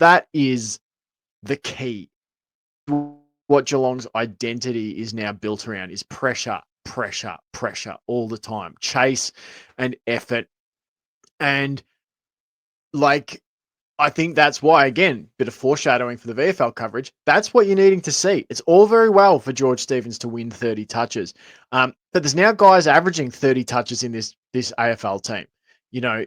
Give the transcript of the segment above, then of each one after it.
that is the key. What Geelong's identity is now built around is pressure, pressure, pressure all the time, chase and effort. And like, I think that's why, again, bit of foreshadowing for the VFL coverage. That's what you're needing to see. It's all very well for George Stevens to win 30 touches. But there's now guys averaging 30 touches in this AFL team. You know,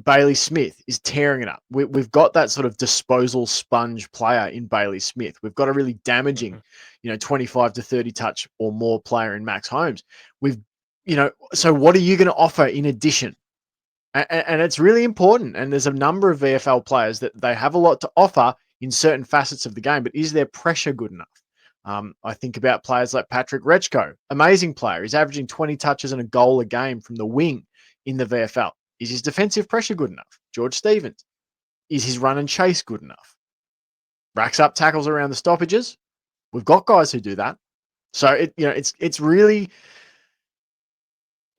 Bailey Smith is tearing it up. We've got that sort of disposal sponge player in Bailey Smith. We've got a really damaging, 25 to 30 touch or more player in Max Holmes. So what are you going to offer in addition? And it's really important. And there's a number of VFL players that they have a lot to offer in certain facets of the game, but is their pressure good enough? I think about players like Patrick Rechko, amazing player. He's averaging 20 touches and a goal a game from the wing in the VFL. Is his defensive pressure good enough? George Stevens. Is his run and chase good enough? Racks up tackles around the stoppages. We've got guys who do that. So it's really,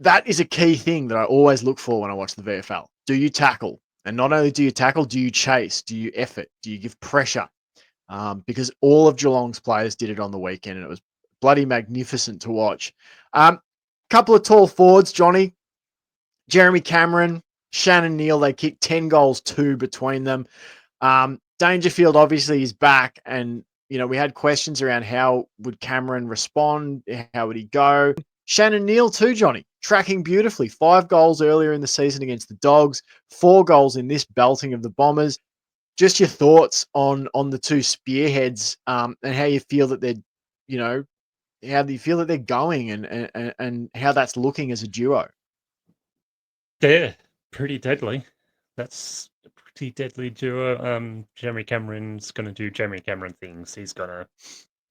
that is a key thing that I always look for when I watch the VFL. Do you tackle? And not only do you tackle, do you chase? Do you effort? Do you give pressure? Because all of Geelong's players did it on the weekend, and it was bloody magnificent to watch. Couple of tall forwards, Johnny. Jeremy Cameron, Shannon, Neale, they kicked 10 goals, 2 between them. Dangerfield obviously is back, and we had questions around how would Cameron respond, how would he go. Shannon Neale too, Johnny, tracking beautifully. 5 goals earlier in the season against the Dogs, 4 goals in this belting of the Bombers. Just your thoughts on the two spearheads, and how you feel that how do you feel that they're going, and how that's looking as a duo? Yeah, pretty deadly. That's a pretty deadly duo. Jeremy Cameron's going to do Jeremy Cameron things. He's going to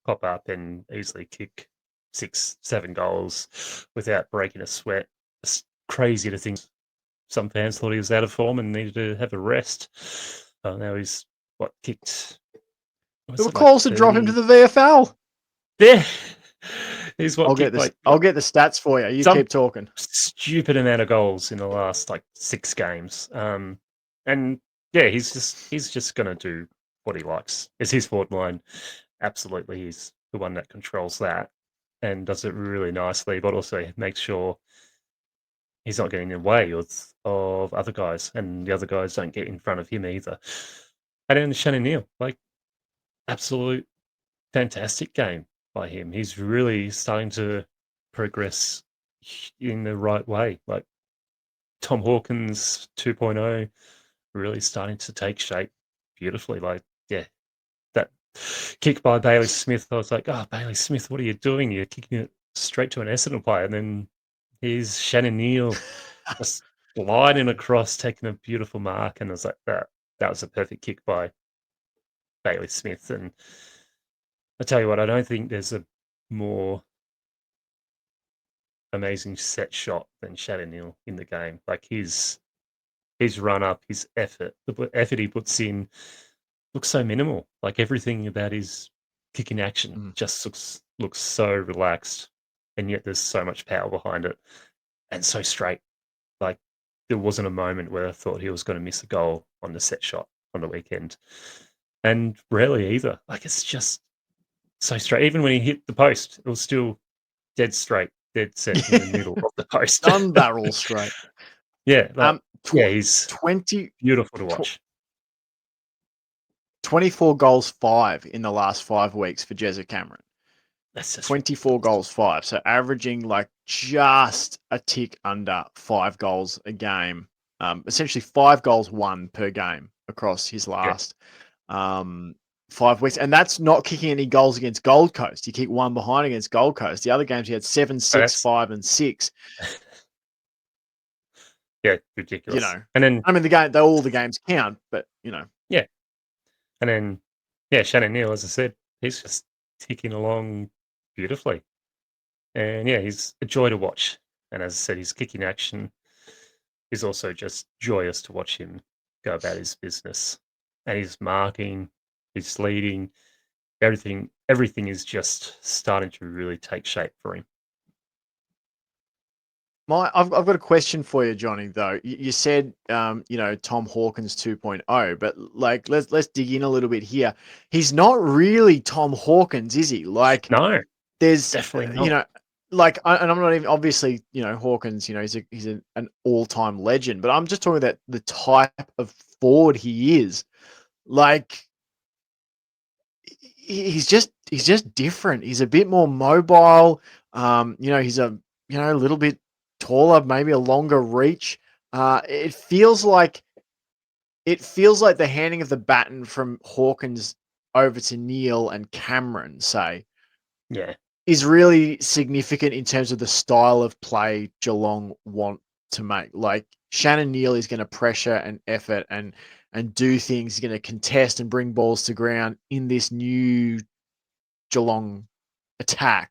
pop up and easily kick 6, 7 goals without breaking a sweat. It's crazy to think some fans thought he was out of form and needed to have a rest. Now he's kicked. There were calls to drop him to the VFL. Yeah, he's I'll get the stats for you. You keep talking. Stupid amount of goals in the last 6 games. And yeah, he's just gonna do what he likes. It's his forward line. Absolutely, he's the one that controls that and does it really nicely, but also makes sure he's not getting in the way of other guys, and the other guys don't get in front of him either. And then Shannon Neale, absolute fantastic game by him. He's really starting to progress in the right way. Like Tom Hawkins 2.0 really starting to take shape beautifully. That kick by Bailey Smith, I was like, oh, Bailey Smith, what are you doing? You're kicking it straight to an Essendon player. And then here's Shannon Neale just gliding across, taking a beautiful mark. And I was like, that was a perfect kick by Bailey Smith. And I tell you what, I don't think there's a more amazing set shot than Shannon Neale in the game. Like his run up, his effort, the effort he puts in looks so minimal. Like everything about his kicking action just looks so relaxed, and yet there's so much power behind it and so straight. Like there wasn't a moment where I thought he was going to miss a goal on the set shot on the weekend, and rarely either. Like it's just so straight. Even when he hit the post, it was still dead straight, dead set in the middle of the post. Gun barrel straight. Yeah. He's 20 beautiful to watch. 24 goals, 5 in the last 5 weeks for Jezza Cameron. That's just 24 ridiculous. Goals, 5. So averaging just a tick under 5 goals a game. Essentially 5 goals, 1 per game across his last 5 weeks. And that's not kicking any goals against Gold Coast. He kicked 1 behind against Gold Coast. The other games he had 7, 6, 5, and 6. Yeah, ridiculous. And then all the games count, but Yeah. And then Shannon Neale, as I said, he's just ticking along beautifully. And yeah, he's a joy to watch. And as I said, his kicking action is also just joyous to watch him go about his business. And his marking, his leading, everything is just starting to really take shape for him. I've got a question for you, Johnny. Though you said, Tom Hawkins 2.0, but like let's dig in a little bit here. He's not really Tom Hawkins, is he? Like No, there's, definitely not. and I'm not even obviously, Hawkins. An all-time legend, but I'm just talking about the type of forward he is. Like he's just different. He's a bit more mobile. He's a little bit taller, maybe a longer reach. It feels like the handing of the baton from Hawkins over to Neale and Cameron, say, Yeah, is really significant in terms of the style of play Geelong want to make. Like Shannon Neale is going to pressure and effort and do things. He's going to contest and bring balls to ground in this new Geelong attack.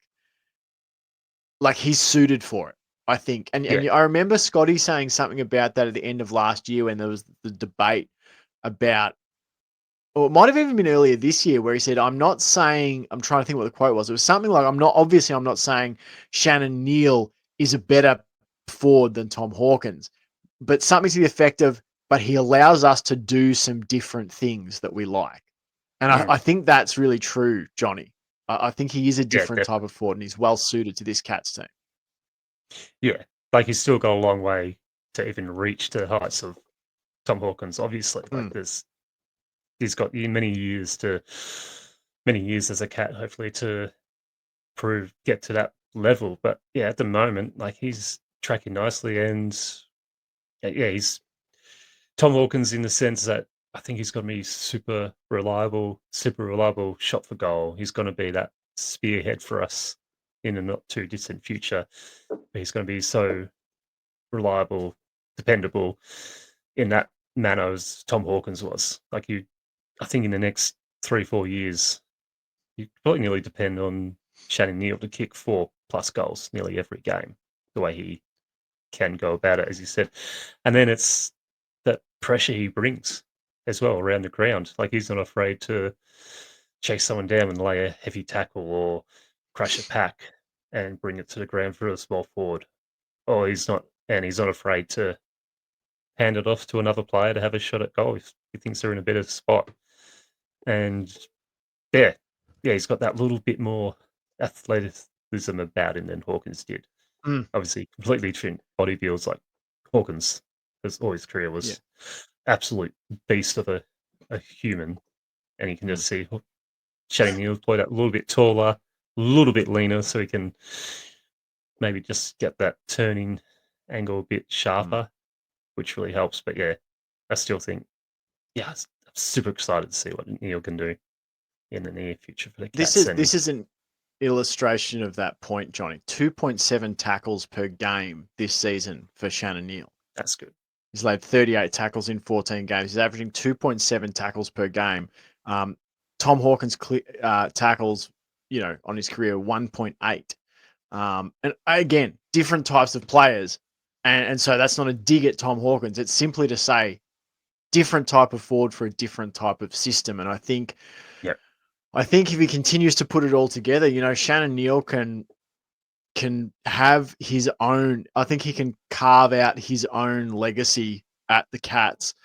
Like he's suited for it, I think. yeah, I remember Scotty saying something about that at the end of last year when there was the debate about, or it might have even been earlier this year, where he said, I'm not saying, I'm trying to think what the quote was. It was something like, I'm not saying Shannon Neale is a better forward than Tom Hawkins, but something to the effect of, but he allows us to do some different things that we like. And I, mm, I think that's really true, Johnny. I think he is a yeah, different type definitely. of forward and he's well suited to this Cats team. Yeah, like he's still got a long way to even reach the heights of Tom Hawkins. Obviously, like Mm, he's got many years as a cat, hopefully to get to that level. But yeah, at the moment, like he's tracking nicely, and yeah, he's Tom Hawkins in the sense that I think he's going to be super reliable shot for goal. He's going to be that spearhead for us in a not too distant future. But he's going to be so reliable, dependable in that manner as Tom Hawkins was. Like I think in the next 3 4 years, you probably nearly depend on Shannon Neale to kick 4+ goals nearly every game. The way he can go about it, as you said, and then it's that pressure he brings as well around the ground. Like he's not afraid to chase someone down and lay a heavy tackle or crash a pack and bring it to the ground for a small forward. Or he's not afraid to hand it off to another player to have a shot at goal if he thinks they're in a better spot. And yeah, yeah, he's got that little bit more athleticism about him than Hawkins did. mm, Obviously, completely different body builds. Like Hawkins, because all his career yeah. was absolute beast of a human, and you can Mm, just see Shannon Neale play that a little bit taller, a little bit leaner, so he can maybe just get that turning angle a bit mm. sharper, which really helps. But yeah, I still think, yeah, I'm super excited to see what Neale can do in the near future for the This Cats. is And this is an illustration of that point, Johnny. 2.7 tackles per game this season for Shannon Neale. that's good. He's laid 38 tackles in 14 games. He's averaging 2.7 tackles per game. Um, Tom Hawkins tackles, on his career 1.8. And again, different types of players. And so that's not a dig at Tom Hawkins. It's simply to say different type of forward for a different type of system. And Yeah, I think if he continues to put it all together, Shannon Neale can have his own. I think he can carve out his own legacy at the Cats